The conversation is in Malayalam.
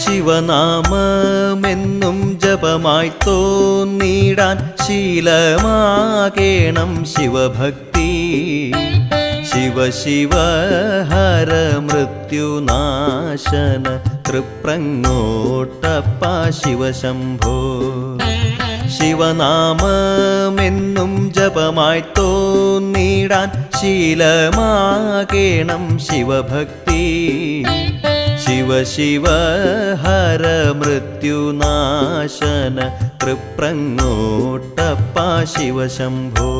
ശിവനാമമെന്നും ജപമായി തോന്നിടാൻ ശീലമാകേണം ശിവഭക്തി. ശിവ ശിവ ഹര മൃത്യുനാശന തൃപ്രങ്ങോട്ടപ്പ ശിവശംഭോ. ശിവനാമമെന്നും ജപമായി തോന്നിടാൻ ശീലമാകേണം ശിവഭക്തി. ശിവ ശിവ ഹര മൃത്യുനാശന തൃപ്രങ്ങോട്ടപ്പ ശിവശംഭോ.